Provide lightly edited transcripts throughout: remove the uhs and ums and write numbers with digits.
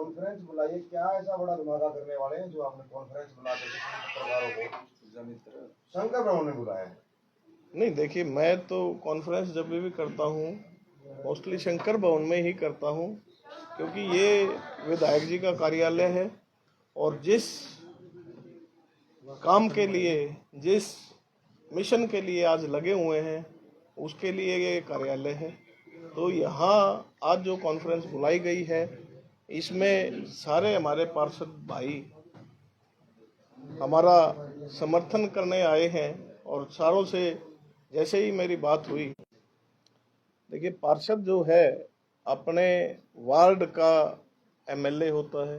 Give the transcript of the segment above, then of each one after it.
Conference बुलाई है, क्या ऐसा बड़ा धमाका करने वाले हैं जो आपने कॉन्फ्रेंस बुला करके पत्रकारों को शंकर ब्रह्मण्यम ने बुलाया है? नहीं देखिए, मैं तो कॉन्फ्रेंस जब भी करता हूँ मोस्टली शंकर भवन में ही करता हूँ, क्योंकि ये विधायक जी का कार्यालय है और जिस काम के लिए, जिस मिशन के लिए आज लगे हुए हैं उसके लिए ये कार्यालय है। तो यहाँ आज जो कॉन्फ्रेंस बुलाई गई है इसमें सारे हमारे पार्षद भाई हमारा समर्थन करने आए हैं और सारों से जैसे ही मेरी बात हुई, देखिए पार्षद जो है अपने वार्ड का एमएलए होता है,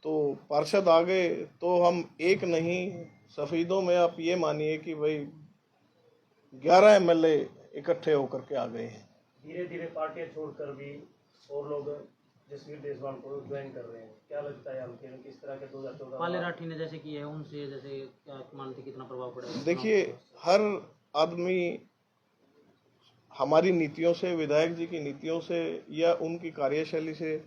तो पार्षद आ गए तो हम एक नहीं सफेदों में आप ये मानिए कि भाई 11 एमएलए इकट्ठे होकर के आ गए हैं। धीरे धीरे पार्टियां छोड़कर भी और लोग जसवीर देशवाल को ज्वाइन कर रहे हैं, क्या लगता है आपके किस तरह के 2014 पाले राठी ने जैसे किया है उनसे जैसे क्या मानते कितना प्रभाव पड़ेगा? देखिए, हर आदमी हमारी नीतियों से, विधायक जी की नीतियों से या उनकी कार्यशैली से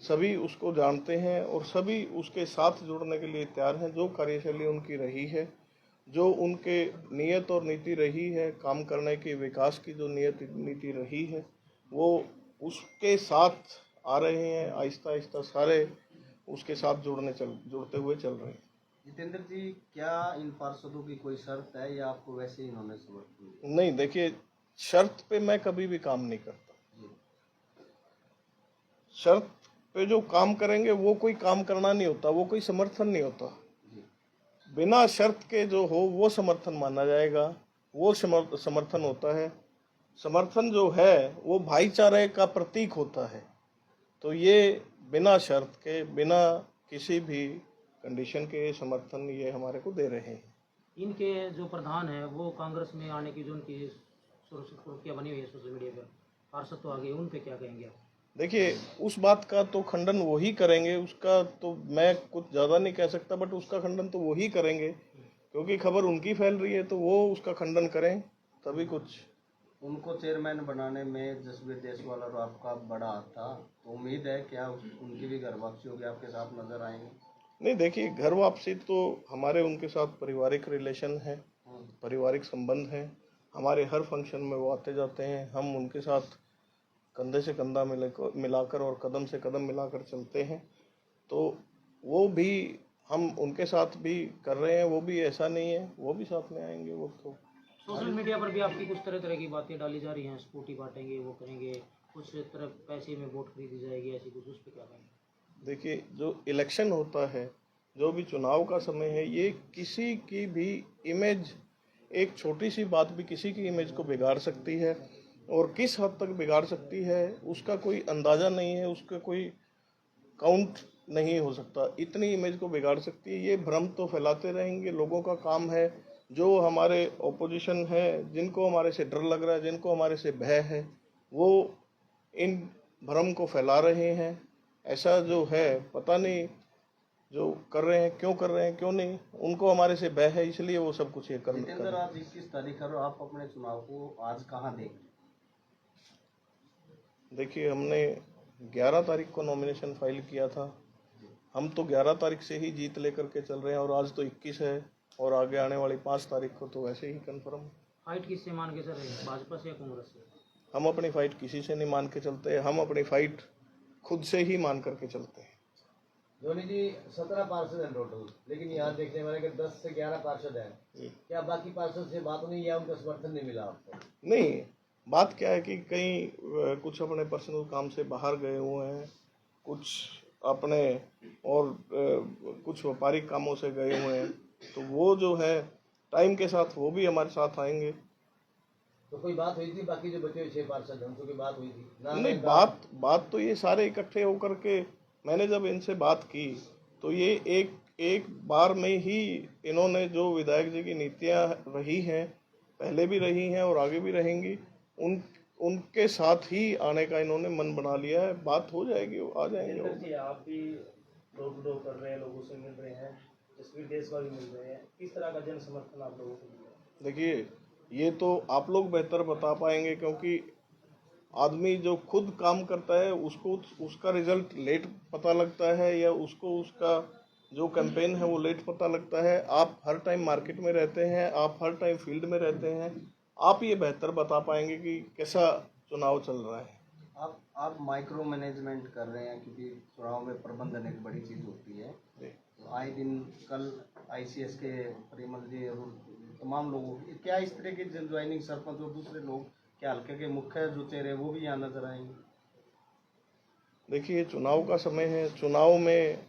सभी उसको जानते हैं और सभी उसके साथ जुड़ने के लिए तैयार हैं। जो कार्यशैली उनकी रही है, जो उनके नियत और नीति रही है, काम करने की, विकास की जो नियत नीति रही है, वो उसके साथ आ रहे हैं। आहिस्ता आहिस्ता सारे उसके साथ जुड़ते हुए चल रहे हैं। जितेंद्र जी, क्या इन पार्षदों की कोई शर्त है या आपको वैसे ही इन्होंने समर्थन? नहीं देखिए, शर्त पे मैं कभी भी काम नहीं करता। शर्त पे जो काम करेंगे वो कोई काम करना नहीं होता, वो कोई समर्थन नहीं होता। बिना शर्त के जो हो वो समर्थन माना जाएगा, वो समर्थन होता है। समर्थन जो है वो भाईचारे का प्रतीक होता है। तो ये बिना शर्त के, बिना किसी भी कंडीशन के समर्थन ये हमारे को दे रहे हैं। इनके जो प्रधान है वो कांग्रेस में आने की जो उनकी सुर्खियां बनी हुई है सोशल मीडिया पर, पार्षद तो आ गए, उन पे क्या कहेंगे आप? देखिए, उस बात का तो खंडन वो ही करेंगे, उसका तो मैं कुछ ज़्यादा नहीं कह सकता, बट उसका खंडन तो वो ही करेंगे क्योंकि खबर उनकी फैल रही है, तो वो उसका खंडन करें तभी कुछ। उनको चेयरमैन बनाने में जसवीर देशवाल और आपका बड़ा हाथ था, तो उम्मीद है क्या उनकी भी घर वापसी होगी, आपके साथ नजर आएंगे? नहीं देखिए, घर वापसी तो हमारे उनके साथ पारिवारिक रिलेशन है, पारिवारिक संबंध है। हमारे हर फंक्शन में वो आते जाते हैं, हम उनके साथ कंधे से कंधा मिलाकर और कदम से कदम मिलाकर चलते हैं। तो वो भी हम उनके साथ भी कर रहे हैं, वो भी ऐसा नहीं है, वो भी साथ में आएंगे। वो तो सोशल मीडिया पर भी आपकी कुछ तरह तरह की बातें डाली जा रही हैं, स्कूटी बांटेंगे, वो करेंगे, कुछ तरह पैसे में वोट खरीदी जाएगी, ऐसी कुछ, उस पर क्या कहेंगे? देखिए, जो इलेक्शन होता है, जो भी चुनाव का समय है, ये किसी की भी इमेज, एक छोटी सी बात भी किसी की इमेज को बिगाड़ सकती है और किस हद तक बिगाड़ सकती है उसका कोई अंदाज़ा नहीं है, उसका कोई काउंट नहीं हो सकता। इतनी इमेज को बिगाड़ सकती है। ये भ्रम तो फैलाते रहेंगे, लोगों का काम है। जो हमारे ऑपोजिशन है, जिनको हमारे से डर लग रहा है, जिनको हमारे से भय है, वो इन भ्रम को फैला रहे हैं। ऐसा जो है पता नहीं जो कर रहे हैं, क्यों कर रहे हैं, क्यों नहीं, उनको हमारे से भय है, इसलिए वो सब कुछ ये कर रहे हैं। आज 21 तारीख है, आप अपने चुनाव को आज कहाँ देख? देखिए, हमने 11 तारीख को नॉमिनेशन फाइल किया था। हम तो 11 तारीख से ही जीत लेकर के चल रहे हैं और आज तो 21 है और आगे आने वाली 5 तारीख को तो वैसे ही कंफर्म। फाइट किससे मान के सर, भाजपा से या कांग्रेस से? हम अपनी फाइट किसी से नहीं मान के चलते, हम अपनी फाइट खुद से ही मान करके चलते हैं। जोनी जी, 17 पार्षद हैं टोटल, लेकिन यहाँ देखने वाले के 10 से 11 पार्षद हैं। क्या बाकी पार्षद से बात नहीं या उनका समर्थन नहीं मिला आपको? नहीं, बात क्या है कि कई कुछ अपने पर्सनल काम से बाहर गए हुए हैं, कुछ अपने और कुछ व्यापारिक कामों से गए हुए हैं, तो वो जो है टाइम के साथ वो भी हमारे साथ आएंगे। तो कोई बात हुई थी बाकी जो बचे हुए 6 पार्षद हैं उनसे कोई बात हुई थी? नहीं, बात तो ये सारे इकट्ठे होकर के, मैंने जब इनसे बात की तो ये एक बार में ही इन्होंने जो विधायक जी की नीतियां रही हैं, पहले भी रही हैं और आगे भी रहेंगी, उनके साथ ही आने का इन्होंने मन बना लिया है। बात हो जाएगी, आ जाएंगे। जी, आप भी डोर टू डोर कर रहे हैं, लोगों से मिल रहे हैं, जसवीर देशवाल भी मिल रहे हैं, किस तरह का जन समर्थन आप लोगों को मिल रहा है? देखिए, ये तो आप लोग बेहतर बता पाएंगे क्योंकि आदमी जो खुद काम करता है उसको उसका रिजल्ट लेट पता लगता है, या उसको उसका जो कैंपेन है वो लेट पता लगता है। आप हर टाइम मार्केट में रहते हैं, आप हर टाइम फील्ड में रहते हैं, आप ये बेहतर बता पाएंगे कि कैसा चुनाव चल रहा है। आप माइक्रो मैनेजमेंट कर रहे हैं, क्योंकि चुनाव में प्रबंधन एक बड़ी चीज़ होती है। तो आए दिन कल आईसीएस के परिमल जी और तमाम लोगों की क्या इस तरह की ज्वाइनिंग सरपंच और दूसरे लोग क्या हल्के के मुख्य जो चेहरे वो भी यहाँ नजर आएंगे? देखिए, चुनाव का समय है, चुनाव में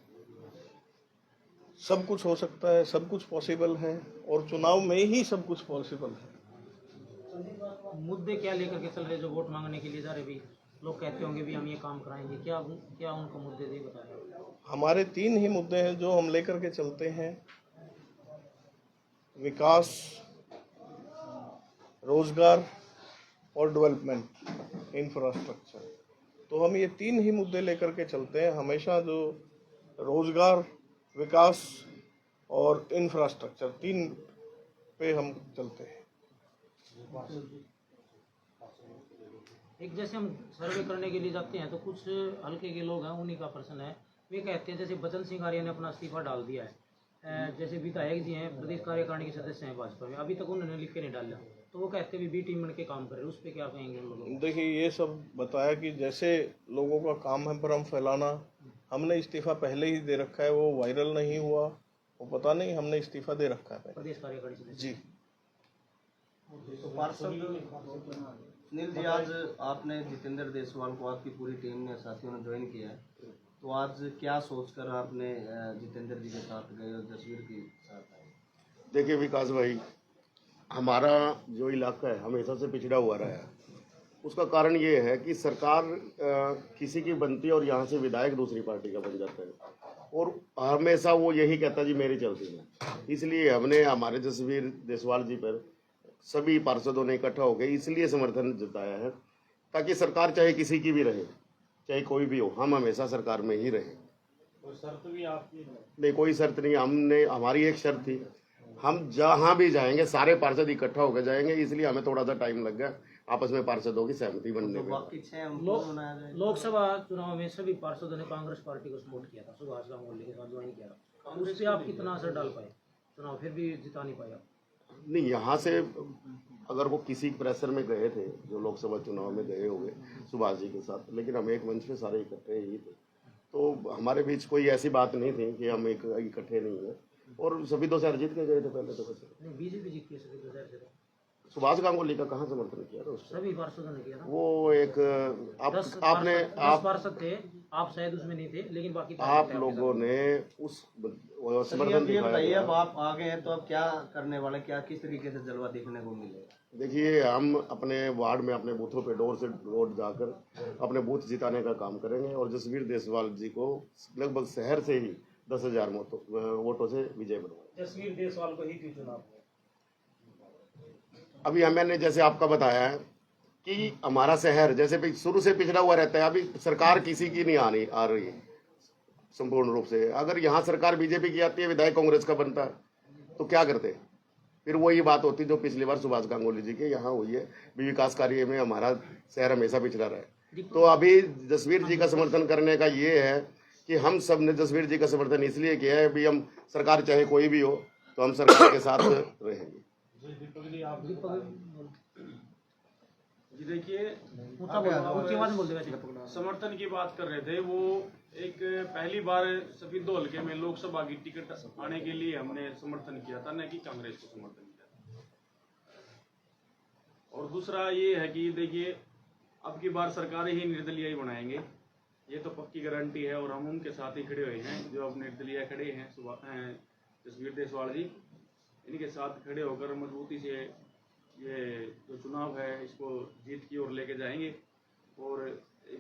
सब कुछ हो सकता है, सब कुछ पॉसिबल है, और चुनाव में ही सब कुछ पॉसिबल है। मुद्दे क्या लेकर के चल रहे जो वोट मांगने के लिए जा रहे भी? लोग कहते होंगे भी हम ये काम कराएंगे, क्या क्या उनको मुद्दे दे बताएं? हमारे 3 ही मुद्दे हैं जो हम लेकर के चलते हैं: विकास, रोजगार और डेवलपमेंट, इंफ्रास्ट्रक्चर। तो हम ये 3 ही मुद्दे लेकर के चलते हैं हमेशा, जो रोजगार, विकास और इंफ्रास्ट्रक्चर, 3 पे हम चलते हैं। एक जैसे हम सर्वे करने के लिए जाते हैं तो कुछ हल्के के लोग हैं, उन्हीं का प्रश्न है। वे कहते हैं जैसे बचन सिंह आर्य ने अपना इस्तीफा डाल दिया है, जैसे विधायक जी हैं, प्रदेश कार्यकारिणी के सदस्य हैं भाजपा में, अभी तक उन्होंने लिख के नहीं डाला, तो वो कहते हैं बी टीम बन के काम कर रहे हैं, उस पर क्या कहेंगे उन लोगों को? देखिए, ये सब बताया कि जैसे लोगों का काम है भ्रम फैलाना। हमने इस्तीफा पहले ही दे रखा है, वो वायरल नहीं हुआ, वो पता नहीं, हमने इस्तीफा दे रखा है प्रदेश कार्यकारिणी सदस्य जी। तो पार्षद सुनील जी, आज आपने जितेंद्र देसवाल को आपकी पूरी टीम ने, साथियों ने ज्वाइन किया है, तो आज क्या सोचकर आपने जितेंद्र जी के साथ गए और जसवीर के साथ आए? देखिए विकास भाई, हमारा जो इलाका है हमेशा से पिछड़ा हुआ रहा है। उसका कारण ये है कि सरकार किसी की बनती है और यहाँ से विधायक दूसरी पार्टी का बन जाता है, और हमेशा वो यही कहता जी मेरी चलती है। इसलिए हमने हमारे जसवीर देसवाल जी पर सभी पार्षदों ने इकट्ठा होकर इसलिए समर्थन जताया है, ताकि सरकार चाहे किसी की भी रहे, चाहे कोई भी हो, हम हमेशा सरकार में ही रहे। तो शर्त भी आपकी नहीं, कोई शर्त नहीं। हमने, हमारी एक शर्त थी, हम जहाँ भी जाएंगे सारे पार्षद इकट्ठा होकर जाएंगे, इसलिए हमें थोड़ा सा टाइम लग गया आपस में पार्षदों की सहमति बनने तो में। बाकी 6 उनको बनाया जाए। लोकसभा चुनाव में सभी पार्षदों ने कांग्रेस पार्टी को सपोर्ट किया था, सुभाष गांगुली के साथ ज्वाइन किया था, उस पर आप कितना असर डाल पाए? चुनाव फिर भी जिता नहीं पाया। नहीं, यहाँ से अगर वो किसी प्रेशर में गए थे, जो लोकसभा चुनाव में गए होंगे सुभाष जी के साथ, लेकिन हम एक मंच पे सारे इकट्ठे ही थे, तो हमारे बीच कोई ऐसी बात नहीं थी कि हम एक इकट्ठे नहीं है, और सभी 2 शहर जीत के गए थे पहले तो। नहीं, बीजेपी जीत के सभी 2 शहर से तो। सुभाष गांगुली का कहाँ समर्थन किया था उसने? सभी पार्षदों ने किया था। वो एक 10 पार्षद थे, आप शायद उसमें नहीं थे, लेकिन बाकी आप लोगों ने उस समर्थन ये बताइए, दिखाया। अब आप आ गए हैं तो अब क्या करने वाले, क्या किस तरीके से जलवा देखने को मिलेगा? देखिए, हम अपने वार्ड में अपने बूथों पे डोर से डोर जाकर अपने बूथ जिताने का काम करेंगे, और जसवीर देसवाल जी को लगभग शहर से ही 10,000 वोटों से विजय बनवाएंगे। जसवीर देसवाल को ही क्यों चुनाव? अभी मैंने जैसे आपका बताया है कि हमारा शहर जैसे शुरू से पिछड़ा हुआ रहता है, अभी सरकार किसी की नहीं आ रही है संपूर्ण रूप से। अगर यहाँ सरकार बीजेपी की आती है, विधायक कांग्रेस का बनता है, तो क्या करते? फिर वही बात होती जो पिछली बार सुभाष गांगुली जी के यहाँ हुई है, विकास कार्य में हमारा शहर हमेशा पिछड़ा रहा है। तो अभी जसवीर जी का समर्थन करने का ये है कि हम सब ने जसवीर जी का समर्थन इसलिए किया है, भी हम सरकार चाहे कोई भी हो तो हम सरकार के साथ रहेंगे। जी देखिए, समर्थन की बात कर रहे थे, वो एक पहली बार सभी 2 हल्के में लोकसभा की टिकट आने के लिए हमने समर्थन किया था, न कि कांग्रेस को समर्थन किया था। और दूसरा ये है कि देखिए, अब की बार सरकार ही निर्दलीय ही बनाएंगे, ये तो पक्की गारंटी है, और हम उनके साथ ही खड़े हुए हैं। जो अब निर्दलीय खड़े हैं जसवीर देसवाल जी, इनके साथ खड़े होकर मजबूती से ये जो चुनाव है इसको जीत की ओर लेके जाएंगे, और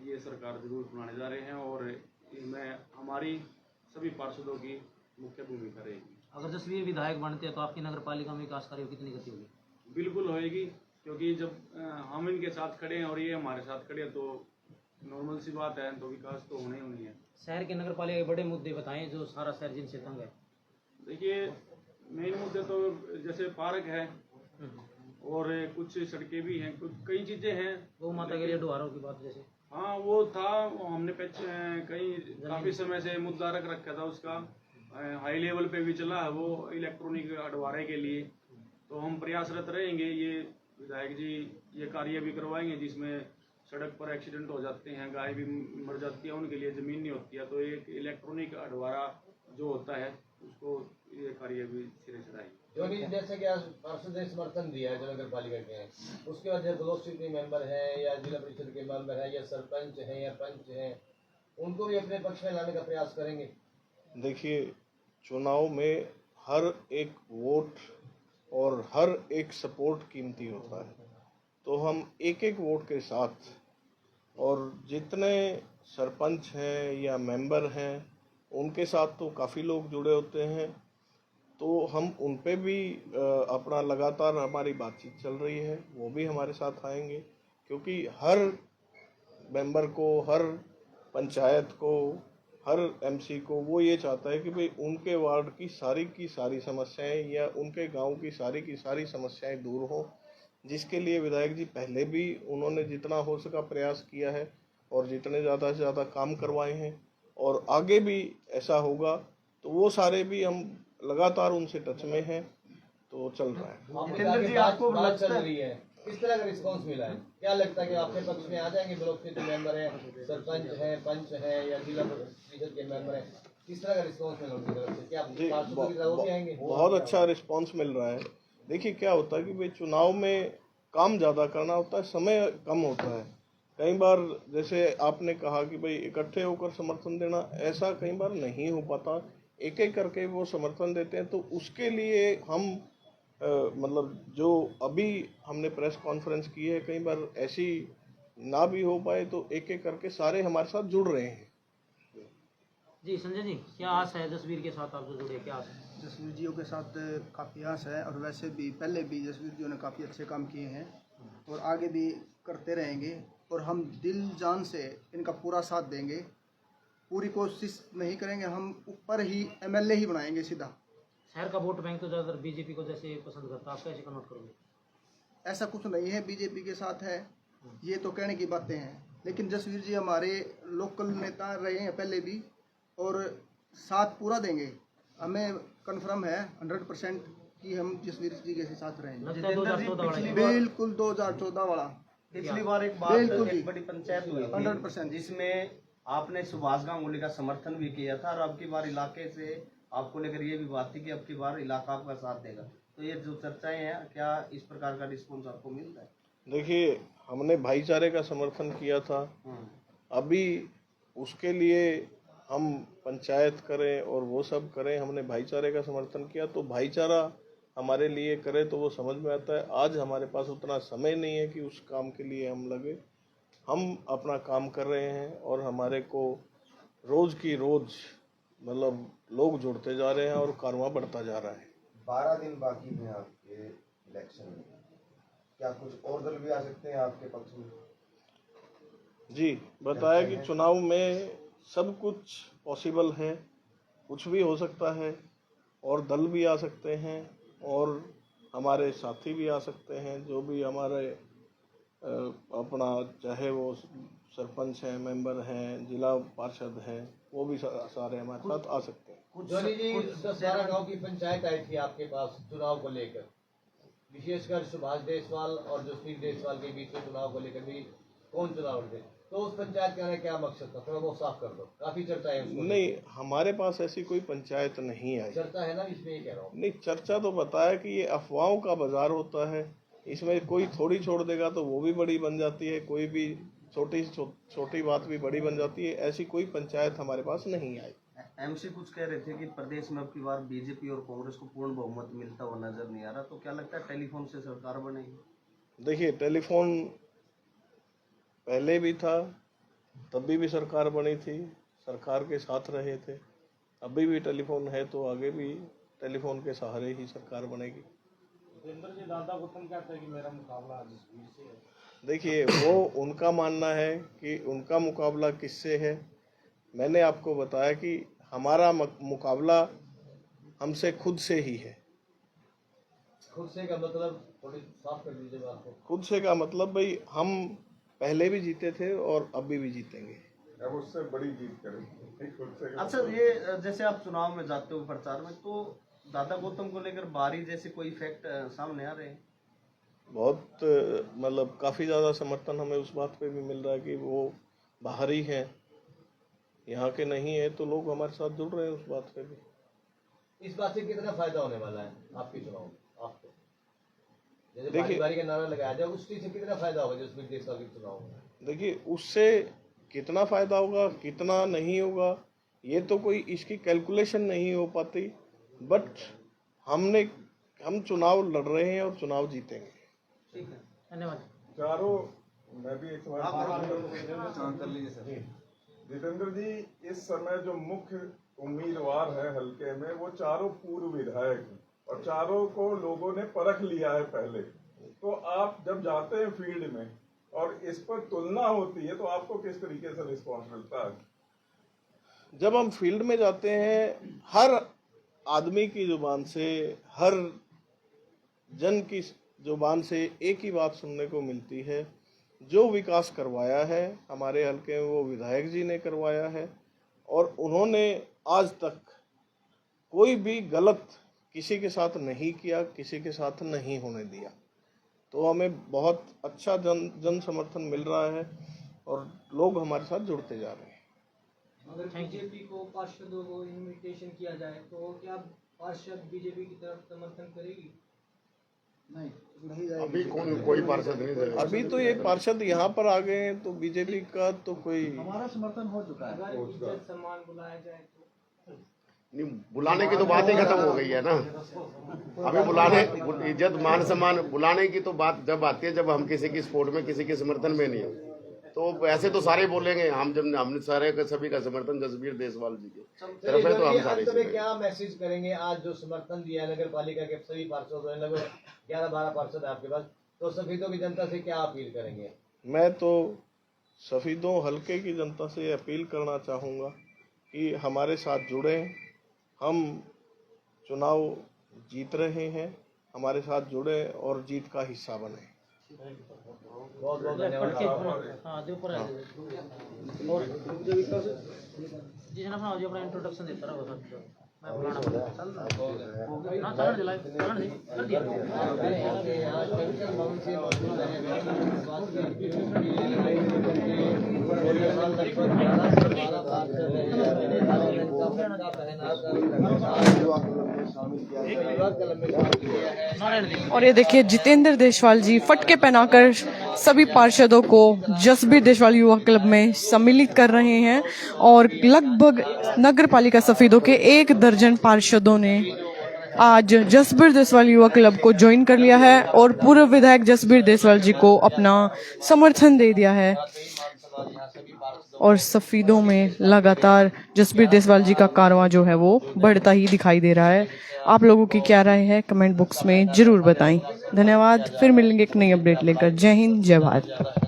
ये सरकार जरूर बनाने जा रहे हैं, और इसमें हमारी सभी पार्षदों की मुख्य भूमिका रहेगी। अगर जसवीर विधायक बनते हैं तो आपकी नगर पालिका में विकास कार्य कितनी गति होगी? बिल्कुल होएगी, क्योंकि जब हम इनके साथ खड़े हैं और ये हमारे साथ खड़े हैं, तो नॉर्मल सी बात है, तो विकास तो होना ही होनी है। शहर के नगर पालिका के बड़े मुद्दे बताएं जो सारा शहर जिनसे तंग है। देखिए, मेन मुद्दे तो जैसे पार्क है, और कुछ सड़कें भी हैं, कुछ कई चीज़ें हैं। गौ माता के लिए डुहारों की बात जैसे हाँ वो था, वो हमने कई काफ़ी समय से मुद्दा रख रखा था उसका, हाई लेवल पे भी चला है वो इलेक्ट्रॉनिक अडवारे के लिए। तो हम प्रयासरत रहेंगे, ये विधायक जी ये कार्य भी करवाएंगे जिसमें सड़क पर एक्सीडेंट हो जाते हैं, गाय भी मर जाती है, उनके लिए ज़मीन नहीं होती है, तो एक इलेक्ट्रॉनिक अडवारा जो होता है उसको ये कार्य भी सिरे चढ़ाएंगे। जोनी जी, जैसे कि आज पार्षद ने समर्थन दिया है जो नगर पालिका के हैं, उसके बाद जो ब्लॉक सिटी मेंबर है या जिला परिषद के मेंबर है या सरपंच है या पंच है, उनको भी अपने पक्ष में लाने का प्रयास करेंगे। देखिए, चुनाव में हर एक वोट और हर एक सपोर्ट कीमती होता है, तो हम एक एक वोट के साथ, और जितने सरपंच हैं या मेंबर हैं उनके साथ तो काफ़ी लोग जुड़े होते हैं, तो हम उन पे भी अपना लगातार हमारी बातचीत चल रही है, वो भी हमारे साथ आएंगे, क्योंकि हर मेंबर को, हर पंचायत को, हर एमसी को वो ये चाहता है कि भाई उनके वार्ड की सारी समस्याएं या उनके गांव की सारी समस्याएं दूर हो, जिसके लिए विधायक जी पहले भी उन्होंने जितना हो सका प्रयास किया है और जितने ज़्यादा से ज़्यादा काम करवाए हैं, और आगे भी ऐसा होगा, तो वो सारे भी हम लगातार उनसे टच में हैं, तो चल रहा है। आपने कहा कि बात चल रही है, किस तरह का रिस्पांस मिला है? क्या लगता है कि आपके पक्ष में आ जाएंगे ब्लॉक के जो मेंबर हैं, सरपंच हैं, पंच हैं या जिला परिषद के मेंबर हैं, किस तरह का रिस्पांस मिला उनकी तरफ से? क्या पार्षदों की तरफ वो भी आएंगे? बहुत अच्छा रिस्पांस मिल रहा है। देखिए, क्या होता है कि भाई चुनाव में काम ज़्यादा करना होता है, समय कम होता है। कई बार जैसे आपने कहा कि भाई इकट्ठे होकर समर्थन देना, ऐसा कई बार नहीं हो पाता, एक एक करके वो समर्थन देते हैं। तो उसके लिए हम मतलब जो अभी हमने प्रेस कॉन्फ्रेंस की है, कई बार ऐसी ना भी हो पाए तो एक एक करके सारे हमारे साथ जुड़ रहे हैं। जी संजय जी, क्या आस है जसवीर के साथ आप जो जुड़े, क्या आस है? जसवीर जियों के साथ काफ़ी आस है, और वैसे भी पहले भी जसवीर जियों ने काफ़ी अच्छे काम किए हैं और आगे भी करते रहेंगे, और हम दिल जान से इनका पूरा साथ देंगे। पूरी कोशिश नहीं करेंगे, हम ऊपर ही एमएलए ही बनाएंगे सीधा। शहर का वोट बैंक तो ज़्यादातर बीजेपी को जैसे पसंद करता है, आप कैसे कन्वर्ट करोगे? ऐसा कुछ नहीं है, बीजेपी के साथ है, ये तो कहने की बातें हैं, लेकिन जसवीर जी हमारे लोकल नेता रहे हैं पहले भी, और साथ पूरा देंगे। हमें कन्फर्म है 100% कि हम जसवीर जी के साथ रहेंगे। लगता है 2014 वाला बिल्कुल 2014 वाला। पिछली बार एक बात, बिल्कुल जी। एक बड़ी पंचायत हुई थी 100% जिसमें आपने सुभाष गांगुली का समर्थन भी किया था, और अब की बार इलाके से आपको लेकर ये भी बात थी कि अब की बार इलाका आपका साथ देगा। तो ये जो चर्चाएं हैं, क्या इस प्रकार का रिस्पॉन्स आपको मिलता है? देखिए, हमने भाईचारे का समर्थन किया था, अभी उसके लिए हम पंचायत करें और वो सब करें, हमने भाईचारे का समर्थन किया, तो भाईचारा हमारे लिए करे तो वो समझ में आता है। आज हमारे पास उतना समय नहीं है कि उस काम के लिए हम लगे, हम अपना काम कर रहे हैं और हमारे को रोज़ की रोज़ मतलब लोग जुड़ते जा रहे हैं और कारवां बढ़ता जा रहा है। 12 दिन बाकी हैं आपके इलेक्शन में, क्या कुछ और दल भी आ सकते हैं आपके पक्ष में? जी, बताया कि चुनाव में सब कुछ पॉसिबल है, कुछ भी हो सकता है, और दल भी आ सकते हैं और हमारे साथी भी आ सकते हैं, जो भी हमारे अपना चाहे वो सरपंच हैं, मेंबर हैं, जिला पार्षद हैं, वो भी सारे हमारे साथ आ सकते हैं। जोनी जी, 10-12 गाँव की पंचायत आई थी आपके पास चुनाव को लेकर, विशेषकर सुभाष देसवाल और जसवीर देसवाल के बीच में चुनाव को लेकर भी कौन चुनाव लड़े, तो उस पंचायत का क्या मकसद था, थोड़ा वो साफ कर दो, काफी चर्चा है उसको। नहीं, हमारे पास ऐसी कोई पंचायत नहीं आई। चर्चा है ना, इसमें ये कह रहा हूँ। नहीं, चर्चा तो बताया कि ये अफवाहों का बाजार होता है, इसमें कोई थोड़ी छोड़ देगा तो वो भी बड़ी बन जाती है, कोई भी छोटी बात भी बड़ी बन जाती है। ऐसी कोई पंचायत हमारे पास नहीं आई। एमसी कुछ कह रहे थे कि प्रदेश में अब की बार बीजेपी और कांग्रेस को पूर्ण बहुमत मिलता हुआ नजर नहीं आ रहा, तो क्या लगता है टेलीफोन से सरकार बनेगी? देखिए, टेलीफोन पहले भी था, तभी भी सरकार बनी थी, सरकार के साथ रहे थे, अभी भी टेलीफोन है, तो आगे भी टेलीफोन के सहारे ही सरकार बनेगी। भूपेंद्र जी, दादा गौतम कहते हैं कि मेरा मुकाबला जसवीर से है। देखिए, वो उनका मानना है कि उनका मुकाबला किससे है। मैंने आपको बताया कि हमारा मुकाबला हमसे खुद से ही है। खुद से का मतलब थोड़ी साफ कर दीजिए बात को। खुद से का मतलब भाई हम पहले भी जीते थे और अभी भी जीतेंगे। अब उससे बड़ी जीत करेंगे खुद से। अच्छा, ये जैसे आप चुनाव में जाते हो प्रचार में, तो दादा गौतम को लेकर बाहरी जैसे कोई फैक्ट सामने आ रहे हैं? बहुत मतलब काफ़ी ज़्यादा समर्थन हमें उस बात पे भी मिल रहा है कि वो बाहरी हैं, यहाँ के नहीं है, तो लोग हमारे साथ जुड़ रहे हैं उस बात पे भी। इस बात से कितना फायदा होने वाला है आपके चुनाव में आपको? जैसे देखिए- बारी का नारा लगाया जाए, उस चीज से कितना फायदा होगा जसवीर देशवाल के चुनाव में? देखिए, उससे कितना फ़ायदा होगा कितना नहीं होगा ये तो कोई इसकी कैलकुलेशन नहीं हो पाती, बट हम चुनाव लड़ रहे हैं और चुनाव जीतेंगे। ठीक है, धन्यवाद। चारों, मैं भी एक सवाल जितेंद्र जी, इस समय जो मुख्य उम्मीदवार है हल्के में वो चारों पूर्व विधायक हैं और चारों को लोगों ने परख लिया है पहले। तो आप जब जाते हैं फील्ड में और इस पर तुलना होती है तो आपको किस तरीके से रिस्पॉन्स मिलता है? जब हम फील्ड में जाते हैं, हर आदमी की जुबान से, हर जन की जुबान से एक ही बात सुनने को मिलती है, जो विकास करवाया है हमारे हल्के में वो विधायक जी ने करवाया है और उन्होंने आज तक कोई भी गलत किसी के साथ नहीं किया, किसी के साथ नहीं होने दिया। तो हमें बहुत अच्छा जन समर्थन मिल रहा है और लोग हमारे साथ जुड़ते जा रहे हैं। अगर बीजेपी को पार्षदों को इनविटेशन किया जाए तो क्या पार्षद बीजेपी की तरफ समर्थन करेगी? नहीं अभी कोई पार्षद नहीं है। अभी तो ये पार्षद यहाँ पर आ गए हैं तो बीजेपी का तो कोई हमारा समर्थन हो चुका है। अगर इज्जत सम्मान बुलाया जाए तो नहीं, बुलाने की तो बात ही खत्म हो गई है ना। अभी बुलाने, इज्जत मान सम्मान बुलाने की तो बात जब आती है जब हम किसी की सपोर्ट में, किसी के समर्थन में नहीं हो। तो ऐसे तो सारे बोलेंगे, हमने सारे का सभी का समर्थन जसबीर देशवाल जी के तरफ है, तो हम सारे अंत में क्या मैसेज करेंगे? आज जो समर्थन दिया नगर पालिका के सभी पार्षदों ने, लगभग 11-12 पार्षद है आपके पास, तो सफीदों की जनता से क्या अपील करेंगे? मैं तो सफीदों हल्के की जनता से अपील करना चाहूँगा कि हमारे साथ जुड़ें। हम चुनाव जीत रहे हैं, हमारे साथ जुड़े और जीत का हिस्सा बने। बहुत बहुत धन्यवाद। हाँ, जो पर जी जनाब, हाँ, जो अपना इंट्रोडक्शन देता रहा होगा मैं बुलाना ना चलन दिलाए चलन कर दिया। और ये देखिए जितेंद्र देशवाल जी फटके पहनाकर सभी पार्षदों को जसबीर देशवाल युवा क्लब में सम्मिलित कर रहे हैं और लगभग नगर पालिका सफीदों के 1 दर्जन पार्षदों ने आज जसबीर देशवाल युवा क्लब को ज्वाइन कर लिया है और पूर्व विधायक जसबीर देशवाल जी को अपना समर्थन दे दिया है। और सफीदों में लगातार जसबीर देशवाल जी का कारवां जो है वो बढ़ता ही दिखाई दे रहा है। आप लोगों की क्या राय है कमेंट बॉक्स में जरूर बताएं। धन्यवाद, फिर मिलेंगे एक नई अपडेट लेकर। जय हिंद, जय भारत।